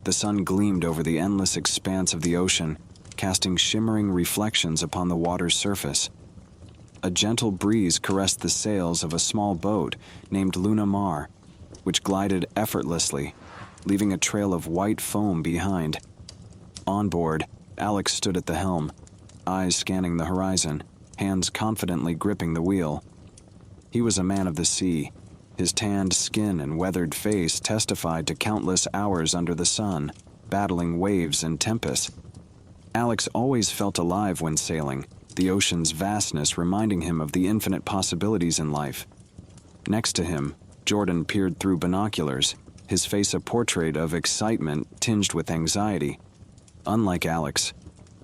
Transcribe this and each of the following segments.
The sun gleamed over the endless expanse of the ocean, casting shimmering reflections upon the water's surface. A gentle breeze caressed the sails of a small boat named Luna Mar, which glided effortlessly, leaving a trail of white foam behind. On board, Alex stood at the helm, eyes scanning the horizon, hands confidently gripping the wheel. He was a man of the sea. His tanned skin and weathered face testified to countless hours under the sun, battling waves and tempests. Alex always felt alive when sailing, the ocean's vastness reminding him of the infinite possibilities in life. Next to him, Jordan peered through binoculars, his face a portrait of excitement tinged with anxiety. Unlike Alex,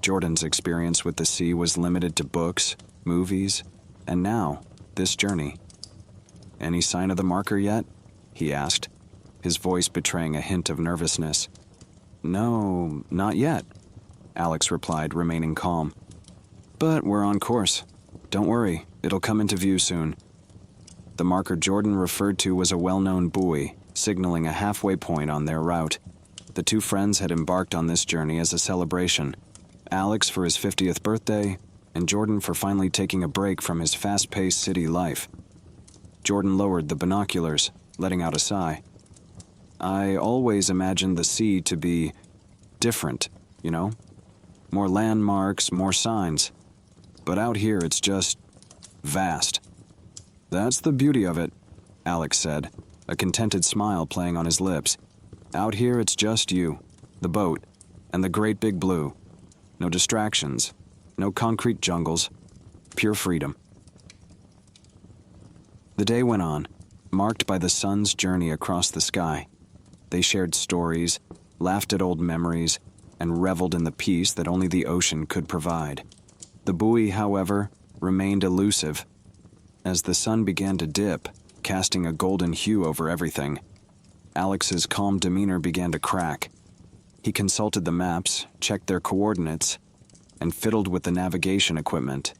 Jordan's experience with the sea was limited to books, movies, and now, this journey. "Any sign of the marker yet?" he asked, his voice betraying a hint of nervousness. "No, not yet," Alex replied, remaining calm. "But we're on course. Don't worry, it'll come into view soon." The marker Jordan referred to was a well-known buoy, signaling a halfway point on their route. The two friends had embarked on this journey as a celebration, Alex for his 50th birthday, and Jordan for finally taking a break from his fast-paced city life. Jordan lowered the binoculars, letting out a sigh. "I always imagined the sea to be different, you know? More landmarks, more signs. But out here it's just vast." "That's the beauty of it," Alex said, a contented smile playing on his lips. "Out here it's just you, the boat, and the great big blue. No distractions, no concrete jungles, pure freedom." The day went on, marked by the sun's journey across the sky. They shared stories, laughed at old memories, and reveled in the peace that only the ocean could provide. The buoy, however, remained elusive. As the sun began to dip, casting a golden hue over everything, Alex's calm demeanor began to crack. He consulted the maps, checked their coordinates, and fiddled with the navigation equipment.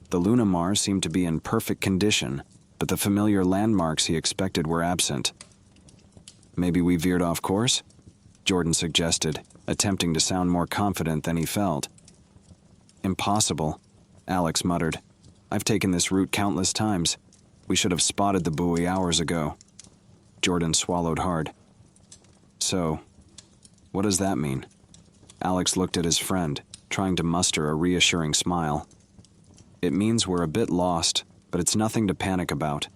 The Luna Mar seemed to be in perfect condition, but the familiar landmarks he expected were absent. "Maybe we veered off course?" Jordan suggested, attempting to sound more confident than he felt. "Impossible," Alex muttered. "I've taken this route countless times. We should have spotted the buoy hours ago." Jordan swallowed hard. "So, what does that mean?" Alex looked at his friend, trying to muster a reassuring smile. "It means we're a bit lost, but it's nothing to panic about.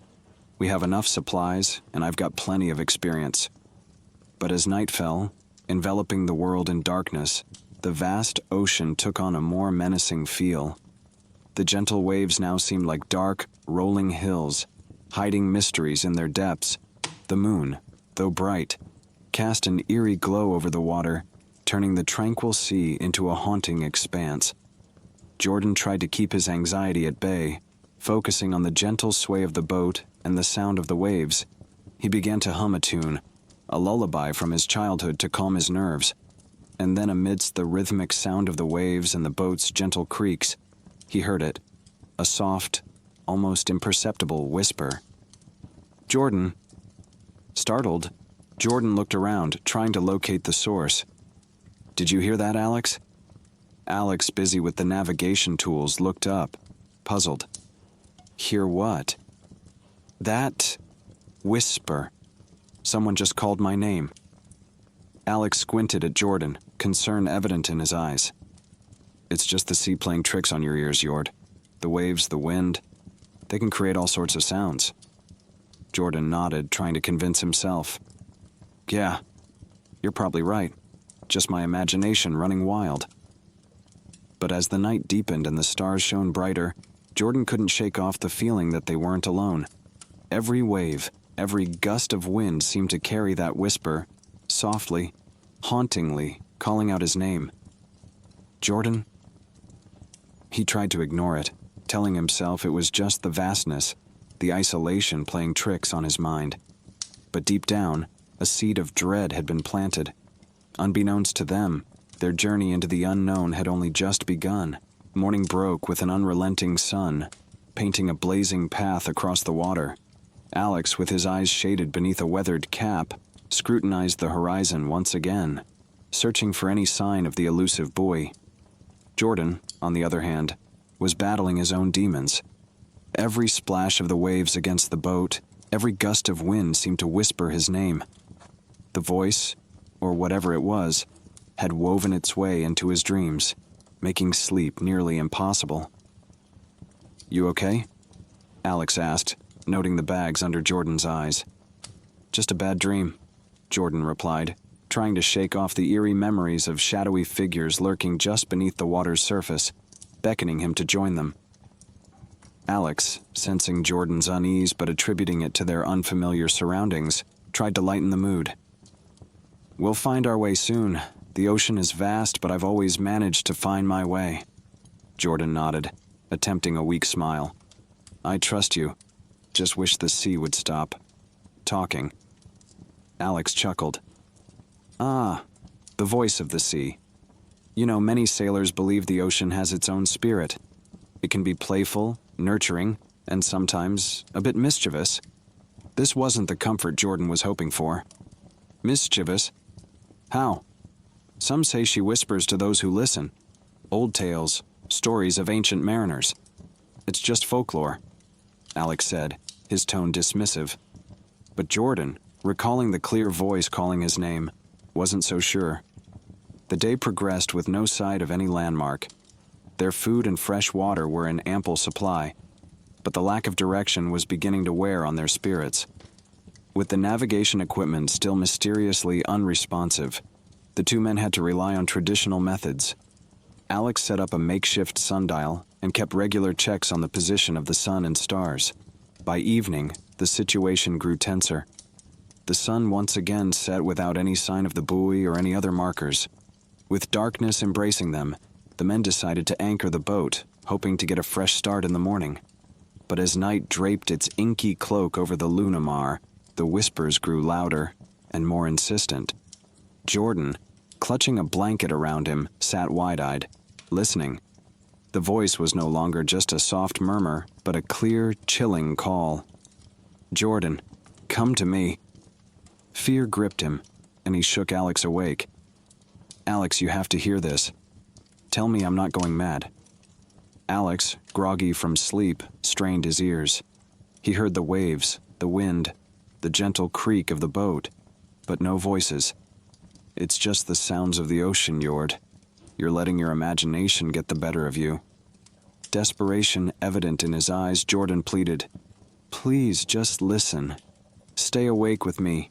We have enough supplies, and I've got plenty of experience." But as night fell, enveloping the world in darkness, the vast ocean took on a more menacing feel. The gentle waves now seemed like dark, rolling hills, hiding mysteries in their depths. The moon, though bright, cast an eerie glow over the water, turning the tranquil sea into a haunting expanse. Jordan tried to keep his anxiety at bay, focusing on the gentle sway of the boat and the sound of the waves. He began to hum a tune, a lullaby from his childhood to calm his nerves. And then amidst the rhythmic sound of the waves and the boat's gentle creaks, he heard it, a soft, almost imperceptible whisper. "Jordan." Startled, Jordan looked around, trying to locate the source. "Did you hear that, Alex?" Alex, busy with the navigation tools, looked up, puzzled. "Hear what?" "That whisper. Someone just called my name." Alex squinted at Jordan, concern evident in his eyes. "It's just the sea playing tricks on your ears, Jord. The waves, the wind, they can create all sorts of sounds." Jordan nodded, trying to convince himself. "Yeah, you're probably right. Just my imagination running wild." But as the night deepened and the stars shone brighter, Jordan couldn't shake off the feeling that they weren't alone. Every wave, every gust of wind seemed to carry that whisper, softly, hauntingly, calling out his name. "Jordan?" He tried to ignore it, telling himself it was just the vastness, the isolation playing tricks on his mind. But deep down, a seed of dread had been planted. Unbeknownst to them, their journey into the unknown had only just begun. Morning broke with an unrelenting sun, painting a blazing path across the water. Alex, with his eyes shaded beneath a weathered cap, scrutinized the horizon once again. searching for any sign of the elusive buoy. Jordan, on the other hand, was battling his own demons. Every splash of the waves against the boat, every gust of wind seemed to whisper his name. The voice, or whatever it was, had woven its way into his dreams, making sleep nearly impossible. "You okay?" Alex asked, noting the bags under Jordan's eyes. "Just a bad dream," Jordan replied, trying to shake off the eerie memories of shadowy figures lurking just beneath the water's surface, beckoning him to join them. Alex, sensing Jordan's unease but attributing it to their unfamiliar surroundings, tried to lighten the mood. "We'll find our way soon. The ocean is vast, but I've always managed to find my way." Jordan nodded, attempting a weak smile. "I trust you. Just wish the sea would stop talking." Alex chuckled. "Ah, the voice of the sea. You know, many sailors believe the ocean has its own spirit. It can be playful, nurturing, and sometimes a bit mischievous." This wasn't the comfort Jordan was hoping for. "Mischievous? How?" "Some say she whispers to those who listen. Old tales, stories of ancient mariners. It's just folklore," Alex said, his tone dismissive. But Jordan, recalling the clear voice calling his name, wasn't so sure. The day progressed with no sight of any landmark. Their food and fresh water were in ample supply, but the lack of direction was beginning to wear on their spirits. With the navigation equipment still mysteriously unresponsive, the two men had to rely on traditional methods. Alex set up a makeshift sundial and kept regular checks on the position of the sun and stars. By evening, the situation grew tenser. The sun once again set without any sign of the buoy or any other markers. With darkness embracing them, the men decided to anchor the boat, hoping to get a fresh start in the morning. But as night draped its inky cloak over the Lunamar, the whispers grew louder and more insistent. Jordan, clutching a blanket around him, sat wide-eyed, listening. The voice was no longer just a soft murmur, but a clear, chilling call. "Jordan, come to me." Fear gripped him, and he shook Alex awake. "Alex, you have to hear this. Tell me I'm not going mad." Alex, groggy from sleep, strained his ears. He heard the waves, the wind, the gentle creak of the boat, but no voices. "It's just the sounds of the ocean, Jord. You're letting your imagination get the better of you." Desperation evident in his eyes, Jordan pleaded, "Please, just listen. Stay awake with me."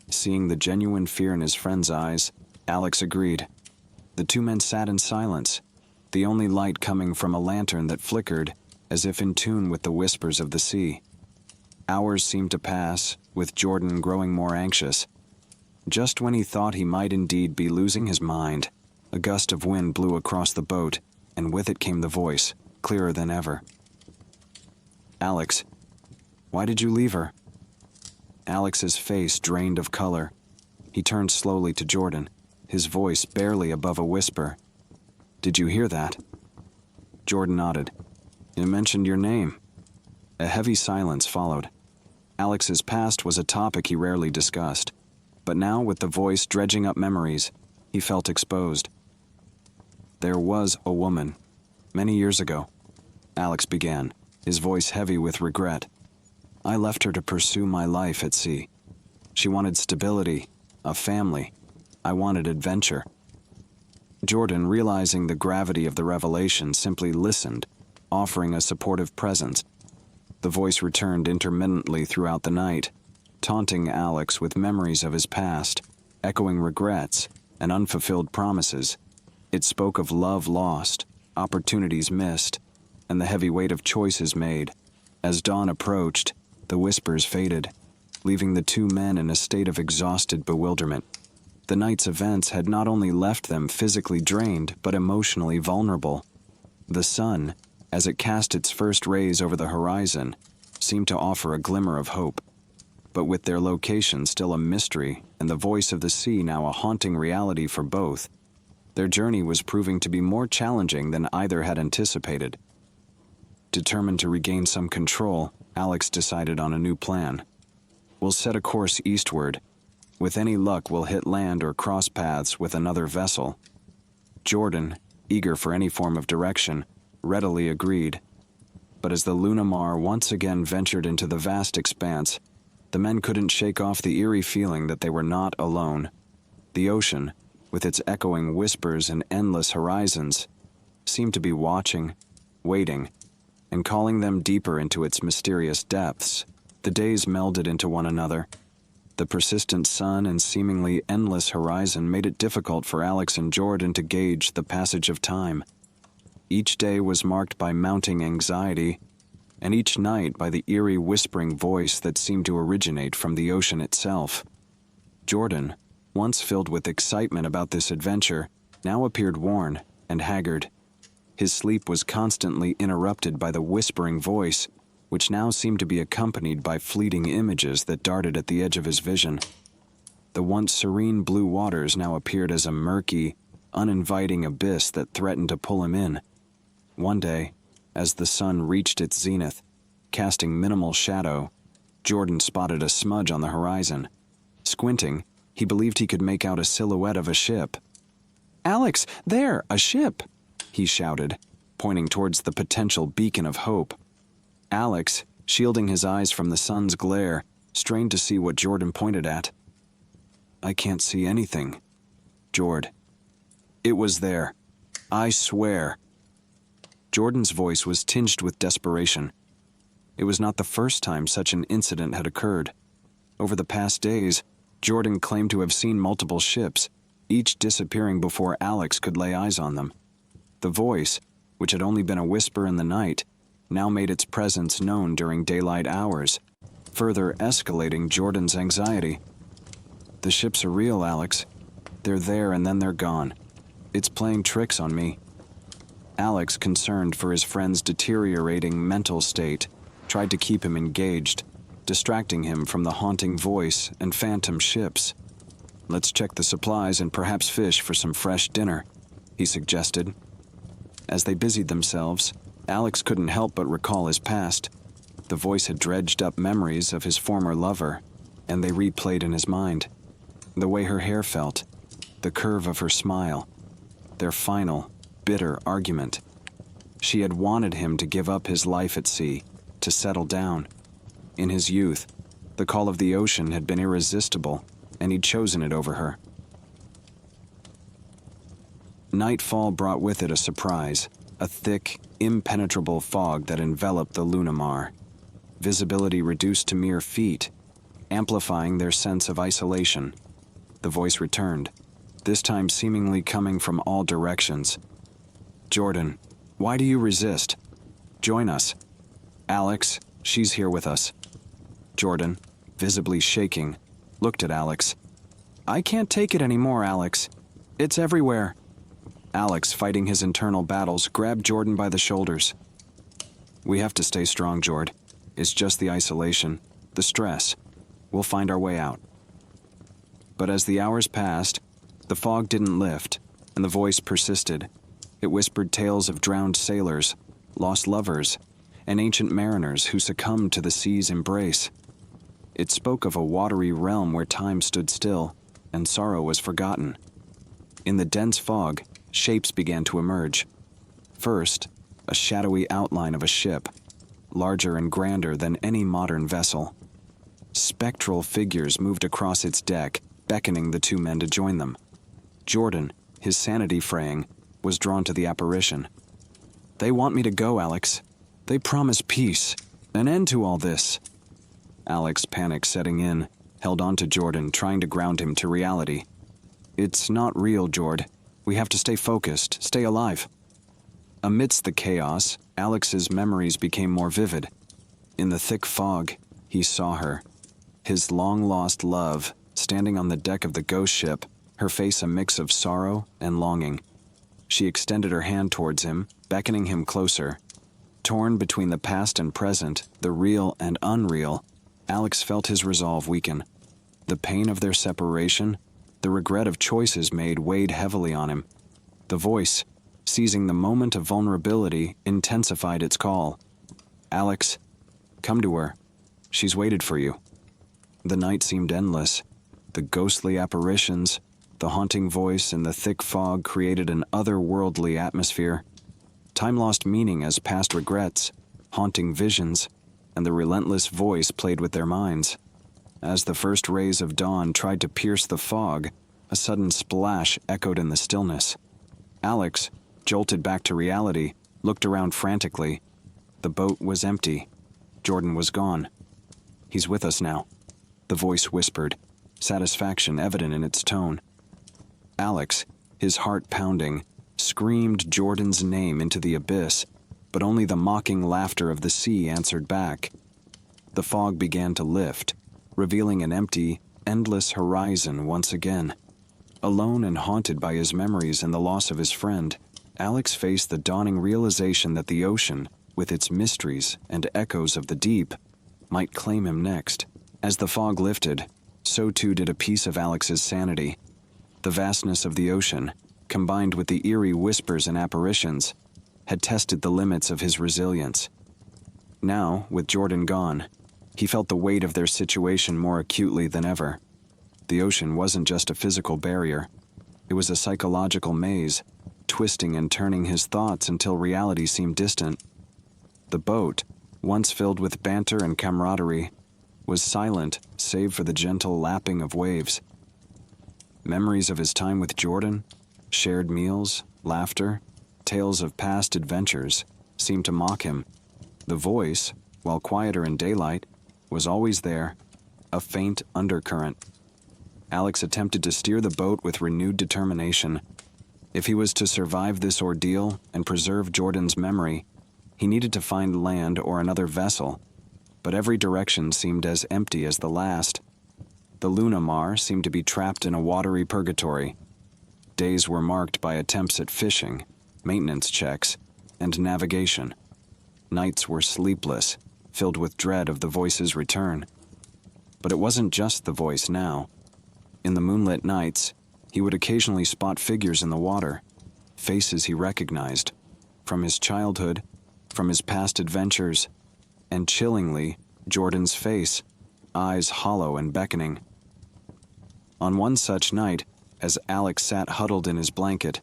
Seeing the genuine fear in his friend's eyes, Alex agreed. The two men sat in silence, the only light coming from a lantern that flickered, as if in tune with the whispers of the sea. Hours seemed to pass, with Jordan growing more anxious. Just when he thought he might indeed be losing his mind, a gust of wind blew across the boat, and with it came the voice, clearer than ever. "Alex, why did you leave her?" Alex's face drained of color. He turned slowly to Jordan, his voice barely above a whisper. "Did you hear that?" Jordan nodded. "It mentioned your name." A heavy silence followed. Alex's past was a topic he rarely discussed, but now, with the voice dredging up memories, he felt exposed. "There was a woman, many years ago," Alex began, his voice heavy with regret. "I left her to pursue my life at sea. She wanted stability, a family. I wanted adventure." Jordan, realizing the gravity of the revelation, simply listened, offering a supportive presence. The voice returned intermittently throughout the night, taunting Alex with memories of his past, echoing regrets and unfulfilled promises. It spoke of love lost, opportunities missed, and the heavy weight of choices made. As dawn approached, the whispers faded, leaving the two men in a state of exhausted bewilderment. The night's events had not only left them physically drained, but emotionally vulnerable. The sun, as it cast its first rays over the horizon, seemed to offer a glimmer of hope. But with their location still a mystery and the voice of the sea now a haunting reality for both, their journey was proving to be more challenging than either had anticipated. Determined to regain some control, Alex decided on a new plan. "We'll set a course eastward. With any luck, we'll hit land or cross paths with another vessel. Jordan, eager for any form of direction, readily agreed. But as the Lunamar once again ventured into the vast expanse, the men couldn't shake off the eerie feeling that they were not alone. The ocean, with its echoing whispers and endless horizons, seemed to be watching, waiting, and calling them deeper into its mysterious depths. The days melded into one another. The persistent sun and seemingly endless horizon made it difficult for Alex and Jordan to gauge the passage of time. Each day was marked by mounting anxiety, and each night by the eerie whispering voice that seemed to originate from the ocean itself. Jordan, once filled with excitement about this adventure, now appeared worn and haggard. His sleep was constantly interrupted by the whispering voice, which now seemed to be accompanied by fleeting images that darted at the edge of his vision. The once serene blue waters now appeared as a murky, uninviting abyss that threatened to pull him in. One day, as the sun reached its zenith, casting minimal shadow, Jordan spotted a smudge on the horizon. Squinting, he believed he could make out a silhouette of a ship. "Alex, there, a ship!" he shouted, pointing towards the potential beacon of hope. Alex, shielding his eyes from the sun's glare, strained to see what Jordan pointed at. "I can't see anything, Jord." "It was there. I swear." Jordan's voice was tinged with desperation. It was not the first time such an incident had occurred. Over the past days, Jordan claimed to have seen multiple ships, each disappearing before Alex could lay eyes on them. The voice, which had only been a whisper in the night, now made its presence known during daylight hours, further escalating Jordan's anxiety. "The ships are real, Alex. They're there and then they're gone. It's playing tricks on me." Alex, concerned for his friend's deteriorating mental state, tried to keep him engaged, distracting him from the haunting voice and phantom ships. "Let's check the supplies and perhaps fish for some fresh dinner," he suggested. As they busied themselves, Alex couldn't help but recall his past. The voice had dredged up memories of his former lover, and they replayed in his mind. The way her hair felt, the curve of her smile, their final, bitter argument. She had wanted him to give up his life at sea, to settle down. In his youth, the call of the ocean had been irresistible, and he'd chosen it over her. Nightfall brought with it a surprise, a thick, impenetrable fog that enveloped the Lunamar. Visibility reduced to mere feet, amplifying their sense of isolation. The voice returned, this time seemingly coming from all directions. "Jordan, why do you resist? Join us. Alex, she's here with us." Jordan, visibly shaking, looked at Alex. "I can't take it anymore, Alex. It's everywhere." Alex, fighting his internal battles, grabbed Jordan by the shoulders. "We have to stay strong, Jord. It's just the isolation, the stress. We'll find our way out." But as the hours passed, the fog didn't lift, and the voice persisted. It whispered tales of drowned sailors, lost lovers, and ancient mariners who succumbed to the sea's embrace. It spoke of a watery realm where time stood still, and sorrow was forgotten. In the dense fog, shapes began to emerge. First, a shadowy outline of a ship, larger and grander than any modern vessel. Spectral figures moved across its deck, beckoning the two men to join them. Jordan, his sanity fraying, was drawn to the apparition. "They want me to go, Alex. They promise peace, an end to all this." Alex, panic setting in, held on to Jordan, trying to ground him to reality. "It's not real, Jord. We have to stay focused, stay alive." Amidst the chaos, Alex's memories became more vivid. In the thick fog, he saw her, his long-lost love, standing on the deck of the ghost ship, her face a mix of sorrow and longing. She extended her hand towards him, beckoning him closer. Torn between the past and present, the real and unreal, Alex felt his resolve weaken. The pain of their separation, the regret of choices made weighed heavily on him. The voice, seizing the moment of vulnerability, intensified its call. "Alex, come to her. She's waited for you." The night seemed endless. The ghostly apparitions, the haunting voice, and the thick fog created an otherworldly atmosphere. Time lost meaning as past regrets, haunting visions, and the relentless voice played with their minds. As the first rays of dawn tried to pierce the fog, a sudden splash echoed in the stillness. Alex, jolted back to reality, looked around frantically. The boat was empty. Jordan was gone. "He's with us now," the voice whispered, satisfaction evident in its tone. Alex, his heart pounding, screamed Jordan's name into the abyss, but only the mocking laughter of the sea answered back. The fog began to lift, revealing an empty, endless horizon once again. Alone and haunted by his memories and the loss of his friend, Alex faced the dawning realization that the ocean, with its mysteries and echoes of the deep, might claim him next. As the fog lifted, so too did a piece of Alex's sanity. The vastness of the ocean, combined with the eerie whispers and apparitions, had tested the limits of his resilience. Now, with Jordan gone, he felt the weight of their situation more acutely than ever. The ocean wasn't just a physical barrier. It was a psychological maze, twisting and turning his thoughts until reality seemed distant. The boat, once filled with banter and camaraderie, was silent save for the gentle lapping of waves. Memories of his time with Jordan, shared meals, laughter, tales of past adventures, seemed to mock him. The voice, while quieter in daylight, was always there, a faint undercurrent. Alex attempted to steer the boat with renewed determination. If he was to survive this ordeal and preserve Jordan's memory, he needed to find land or another vessel, but every direction seemed as empty as the last. The Lunamar seemed to be trapped in a watery purgatory. Days were marked by attempts at fishing, maintenance checks, and navigation. Nights were sleepless, filled with dread of the voice's return. But it wasn't just the voice now. In the moonlit nights, he would occasionally spot figures in the water, faces he recognized, from his childhood, from his past adventures, and chillingly, Jordan's face, eyes hollow and beckoning. On one such night, as Alex sat huddled in his blanket,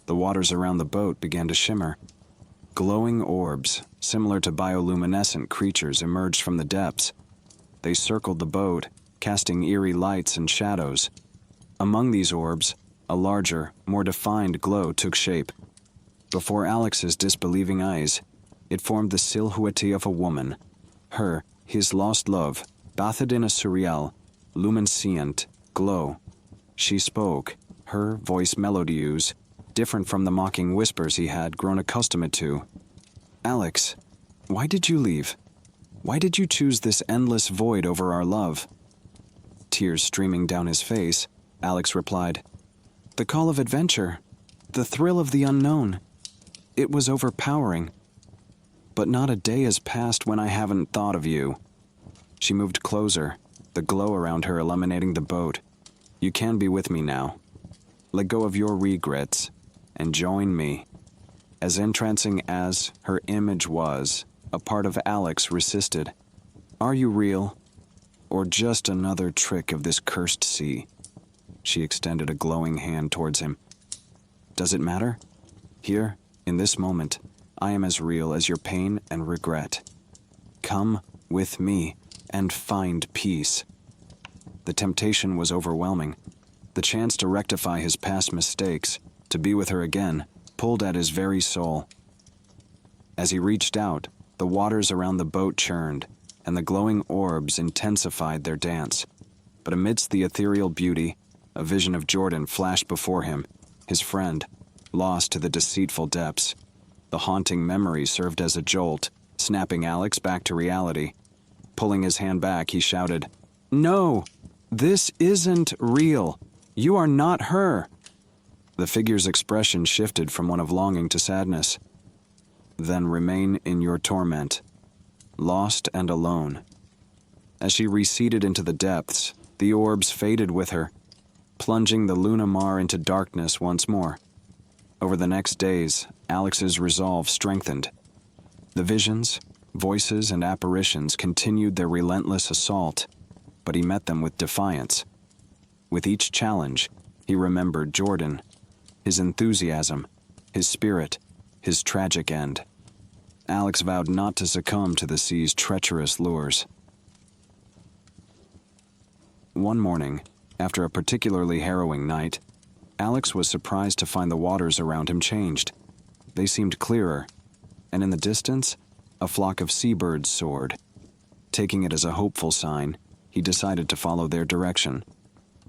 the waters around the boat began to shimmer. Glowing orbs, similar to bioluminescent creatures, emerged from the depths. They circled the boat, casting eerie lights and shadows. Among these orbs, a larger, more defined glow took shape. Before Alex's disbelieving eyes, it formed the silhouette of a woman. Her, his lost love, bathed in a surreal, luminescent glow. She spoke, her voice melodious, different from the mocking whispers he had grown accustomed to. "Alex, why did you leave? Why did you choose this endless void over our love?" Tears streaming down his face, Alex replied, "The call of adventure, the thrill of the unknown. It was overpowering. But not a day has passed when I haven't thought of you." She moved closer, the glow around her illuminating the boat. "You can be with me now. Let go of your regrets and join me." As entrancing as her image was, a part of Alex resisted. "Are you real? Or just another trick of this cursed sea?" She extended a glowing hand towards him. "Does it matter? Here, in this moment, I am as real as your pain and regret. Come with me and find peace." The temptation was overwhelming. The chance to rectify his past mistakes, to be with her again, pulled at his very soul. As he reached out, the waters around the boat churned, and the glowing orbs intensified their dance. But amidst the ethereal beauty, a vision of Jordan flashed before him, his friend, lost to the deceitful depths. The haunting memory served as a jolt, snapping Alex back to reality. Pulling his hand back, he shouted, "No! This isn't real! You are not her!" The figure's expression shifted from one of longing to sadness. "Then remain in your torment, lost and alone." As she receded into the depths, the orbs faded with her, plunging the Lunamar into darkness once more. Over the next days, Alex's resolve strengthened. The visions, voices, and apparitions continued their relentless assault, but he met them with defiance. With each challenge, he remembered Jordan, his enthusiasm, his spirit, his tragic end. Alex vowed not to succumb to the sea's treacherous lures. One morning, after a particularly harrowing night, Alex was surprised to find the waters around him changed. They seemed clearer, and in the distance, a flock of seabirds soared. Taking it as a hopeful sign, he decided to follow their direction.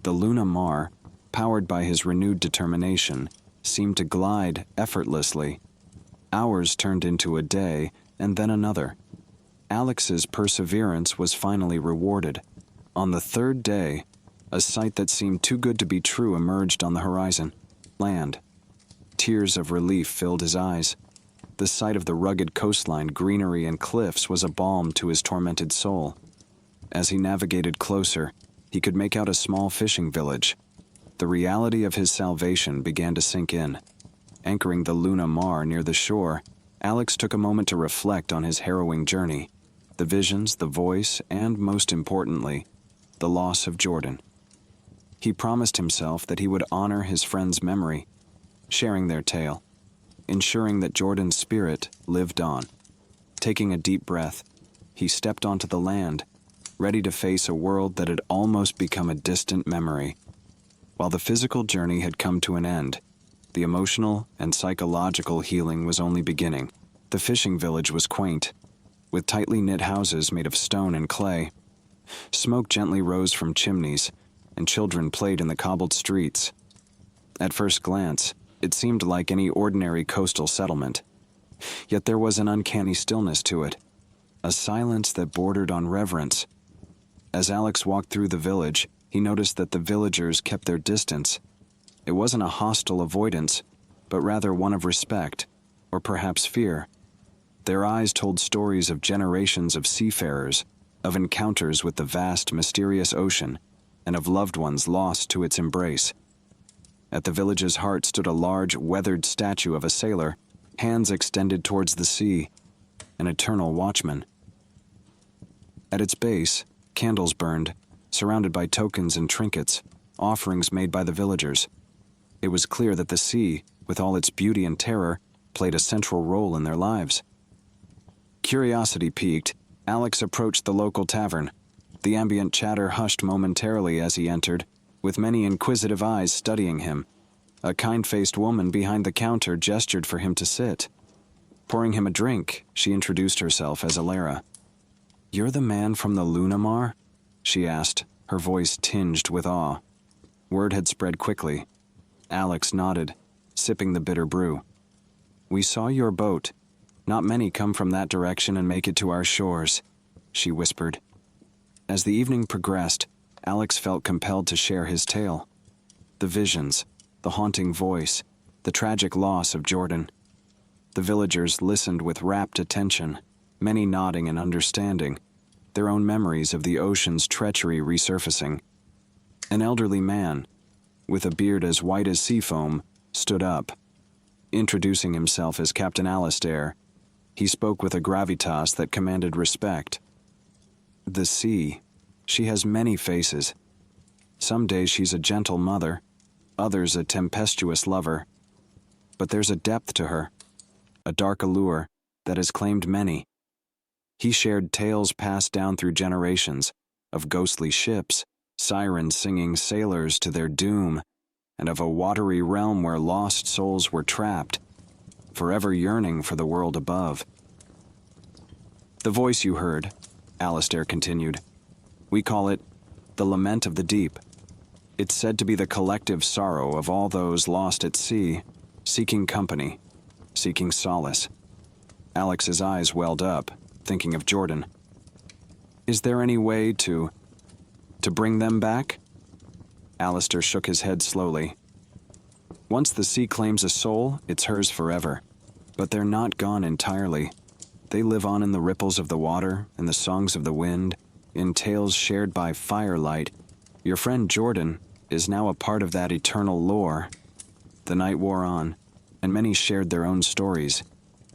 The Luna Mar, powered by his renewed determination, seemed to glide effortlessly. Hours turned into a day, and then another. Alex's perseverance was finally rewarded. On the third day, a sight that seemed too good to be true emerged on the horizon. Land. Tears of relief filled his eyes. The sight of the rugged coastline, greenery, and cliffs was a balm to his tormented soul. As he navigated closer, he could make out a small fishing village. The reality of his salvation began to sink in. Anchoring the Luna Mar near the shore, Alex took a moment to reflect on his harrowing journey, the visions, the voice, and, most importantly, the loss of Jordan. He promised himself that he would honor his friend's memory, sharing their tale, ensuring that Jordan's spirit lived on. Taking a deep breath, he stepped onto the land, ready to face a world that had almost become a distant memory. While the physical journey had come to an end, the emotional and psychological healing was only beginning. The fishing village was quaint, with tightly knit houses made of stone and clay. Smoke gently rose from chimneys, and children played in the cobbled streets. At first glance, it seemed like any ordinary coastal settlement. Yet there was an uncanny stillness to it, a silence that bordered on reverence. As Alex walked through the village, he noticed that the villagers kept their distance. It wasn't a hostile avoidance, but rather one of respect, or perhaps fear. Their eyes told stories of generations of seafarers, of encounters with the vast, mysterious ocean, and of loved ones lost to its embrace. At the village's heart stood a large, weathered statue of a sailor, hands extended towards the sea, an eternal watchman. At its base, candles burned, surrounded by tokens and trinkets, offerings made by the villagers. It was clear that the sea, with all its beauty and terror, played a central role in their lives. Curiosity piqued, Alex approached the local tavern. The ambient chatter hushed momentarily as he entered, with many inquisitive eyes studying him. A kind-faced woman behind the counter gestured for him to sit. Pouring him a drink, she introduced herself as Alara. "You're the man from the Luna Mar?" she asked, her voice tinged with awe. Word had spread quickly. Alex nodded, sipping the bitter brew. "We saw your boat. Not many come from that direction and make it to our shores," she whispered. As the evening progressed, Alex felt compelled to share his tale. The visions, the haunting voice, the tragic loss of Jordan. The villagers listened with rapt attention, many nodding in understanding, their own memories of the ocean's treachery resurfacing. An elderly man, with a beard as white as sea foam, stood up. Introducing himself as Captain Alistair, he spoke with a gravitas that commanded respect. "The sea, she has many faces. Some days she's a gentle mother, others a tempestuous lover. But there's a depth to her, a dark allure that has claimed many." He shared tales passed down through generations of ghostly ships, sirens singing sailors to their doom, and of a watery realm where lost souls were trapped, forever yearning for the world above. "The voice you heard," Alistair continued, "we call it the Lament of the Deep. It's said to be the collective sorrow of all those lost at sea, seeking company, seeking solace." Alex's eyes welled up, thinking of Jordan. "Is there any way to bring them back?" Alistair shook his head slowly. "Once the sea claims a soul, it's hers forever. But they're not gone entirely. They live on in the ripples of the water, in the songs of the wind, in tales shared by firelight. Your friend Jordan is now a part of that eternal lore." The night wore on, and many shared their own stories,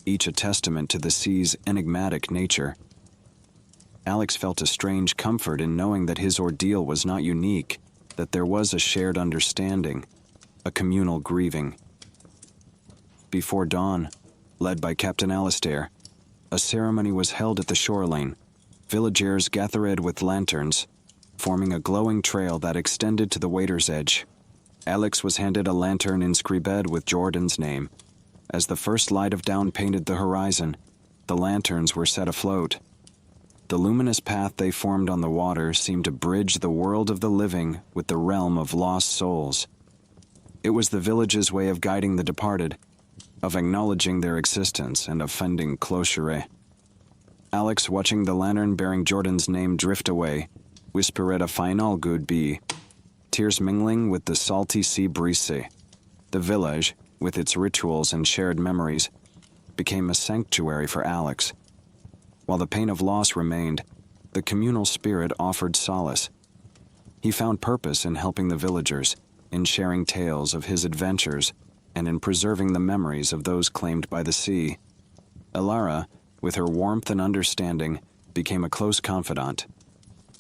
each a testament to the sea's enigmatic nature. Alex felt a strange comfort in knowing that his ordeal was not unique. that there was a shared understanding, a communal grieving. Before dawn, led by Captain Alistair, a ceremony was held at the shoreline. Villagers gathered with lanterns, forming a glowing trail that extended to the water's edge. Alex was handed a lantern inscribed with Jordan's name. As the first light of dawn painted the horizon, the lanterns were set afloat. The luminous path they formed on the water seemed to bridge the world of the living with the realm of lost souls. It was the village's way of guiding the departed, of acknowledging their existence and of finding closure. Alex, watching the lantern bearing Jordan's name drift away, whispered a final goodbye, tears mingling with the salty sea breeze. The village, with its rituals and shared memories, became a sanctuary for Alex. While the pain of loss remained, the communal spirit offered solace. He found purpose in helping the villagers, in sharing tales of his adventures, and in preserving the memories of those claimed by the sea. Elara, with her warmth and understanding, became a close confidant.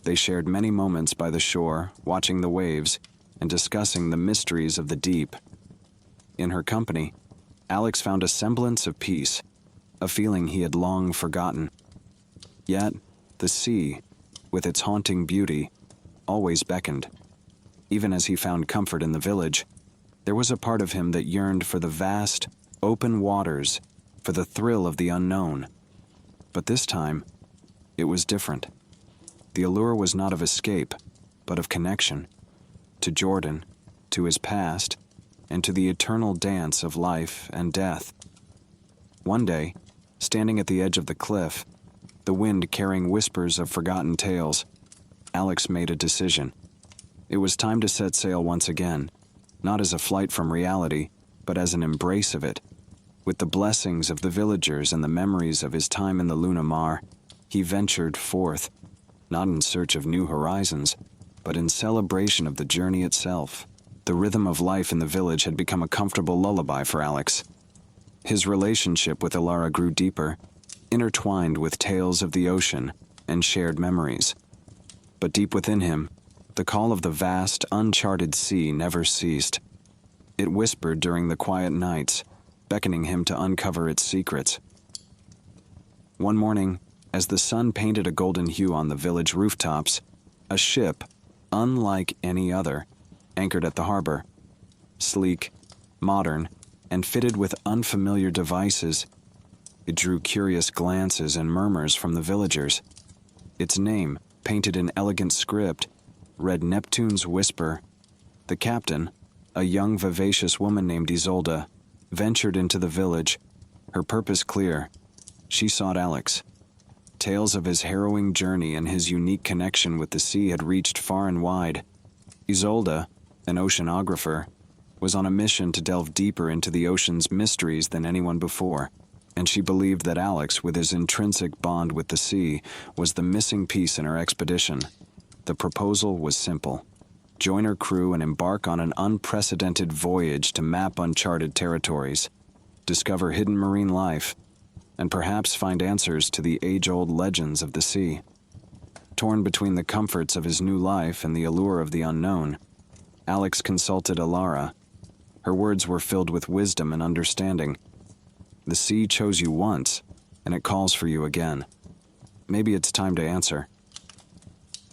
They shared many moments by the shore, watching the waves and discussing the mysteries of the deep. In her company, Alex found a semblance of peace, a feeling he had long forgotten. Yet, the sea, with its haunting beauty, always beckoned. Even as he found comfort in the village, there was a part of him that yearned for the vast, open waters, for the thrill of the unknown. But this time, it was different. The allure was not of escape, but of connection, to Jordan, to his past, and to the eternal dance of life and death. One day, standing at the edge of the cliff, the wind carrying whispers of forgotten tales, Alex made a decision. It was time to set sail once again, not as a flight from reality, but as an embrace of it. With the blessings of the villagers and the memories of his time in the Luna Mar, he ventured forth, not in search of new horizons, but in celebration of the journey itself. The rhythm of life in the village had become a comfortable lullaby for Alex. His relationship with Elara grew deeper, intertwined with tales of the ocean and shared memories. But deep within him, the call of the vast, uncharted sea never ceased. It whispered during the quiet nights, beckoning him to uncover its secrets. One morning, as the sun painted a golden hue on the village rooftops, a ship, unlike any other, anchored at the harbor. Sleek, modern, and fitted with unfamiliar devices, it drew curious glances and murmurs from the villagers. Its name, painted in elegant script, read Neptune's Whisper. The captain, a young vivacious woman named Isolde, ventured into the village, her purpose clear. She sought Alex. Tales of his harrowing journey and his unique connection with the sea had reached far and wide. Isolde, an oceanographer, was on a mission to delve deeper into the ocean's mysteries than anyone before, and she believed that Alex, with his intrinsic bond with the sea, was the missing piece in her expedition. The proposal was simple. Join her crew and embark on an unprecedented voyage to map uncharted territories, discover hidden marine life, and perhaps find answers to the age-old legends of the sea. Torn between the comforts of his new life and the allure of the unknown, Alex consulted Elara. Her words were filled with wisdom and understanding. The sea chose you once, and it calls for you again. Maybe it's time to answer.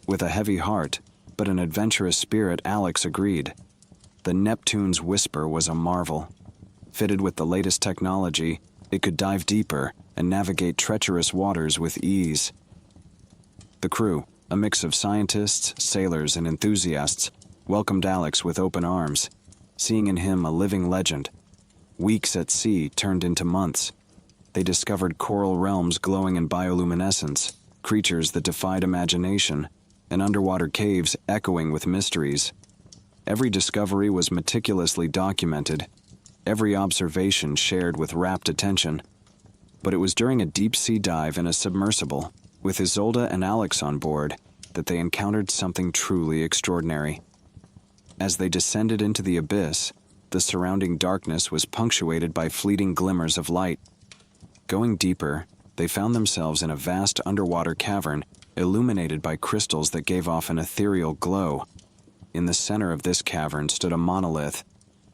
With a heavy heart, but an adventurous spirit, Alex agreed. The Neptune's Whisper was a marvel. Fitted with the latest technology, it could dive deeper and navigate treacherous waters with ease. The crew, a mix of scientists, sailors, and enthusiasts, welcomed Alex with open arms, seeing in him a living legend. Weeks at sea turned into months. They discovered coral realms glowing in bioluminescence, creatures that defied imagination, and underwater caves echoing with mysteries. Every discovery was meticulously documented, every observation shared with rapt attention. But it was during a deep-sea dive in a submersible, with Isolde and Alex on board, that they encountered something truly extraordinary. As they descended into the abyss, the surrounding darkness was punctuated by fleeting glimmers of light. Going deeper, they found themselves in a vast underwater cavern, illuminated by crystals that gave off an ethereal glow. In the center of this cavern stood a monolith,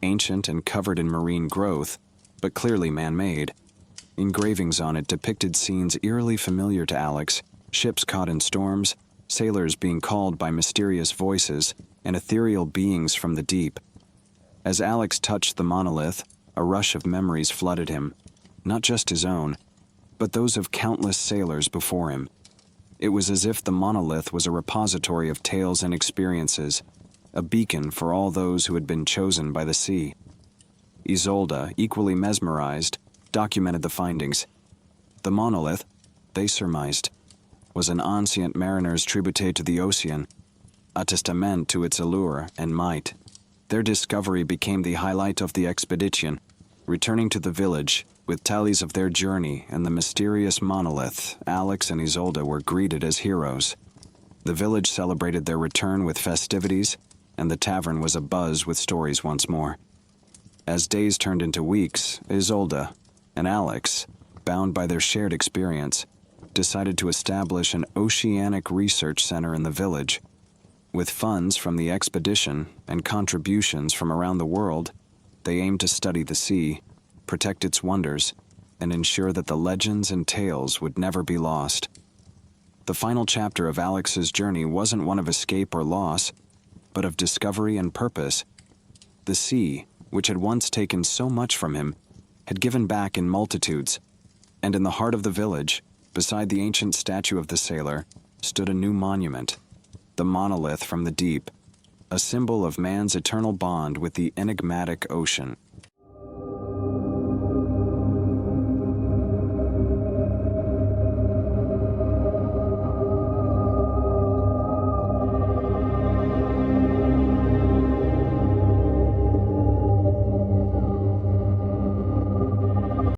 ancient and covered in marine growth, but clearly man-made. Engravings on it depicted scenes eerily familiar to Alex: ships caught in storms, sailors being called by mysterious voices, and ethereal beings from the deep. As Alex touched the monolith, a rush of memories flooded him, not just his own, but those of countless sailors before him. It was as if the monolith was a repository of tales and experiences, a beacon for all those who had been chosen by the sea. Isolde, equally mesmerized, documented the findings. The monolith, they surmised, was an ancient mariner's tribute to the ocean, a testament to its allure and might. Their discovery became the highlight of the expedition. Returning to the village, with tallies of their journey and the mysterious monolith, Alex and Isolde were greeted as heroes. The village celebrated their return with festivities, and the tavern was abuzz with stories once more. As days turned into weeks, Isolde and Alex, bound by their shared experience, decided to establish an oceanic research center in the village. With funds from the expedition and contributions from around the world, they aimed to study the sea, protect its wonders, and ensure that the legends and tales would never be lost. The final chapter of Alex's journey wasn't one of escape or loss, but of discovery and purpose. The sea, which had once taken so much from him, had given back in multitudes, and in the heart of the village, beside the ancient statue of the sailor, stood a new monument, the monolith from the deep, a symbol of man's eternal bond with the enigmatic ocean.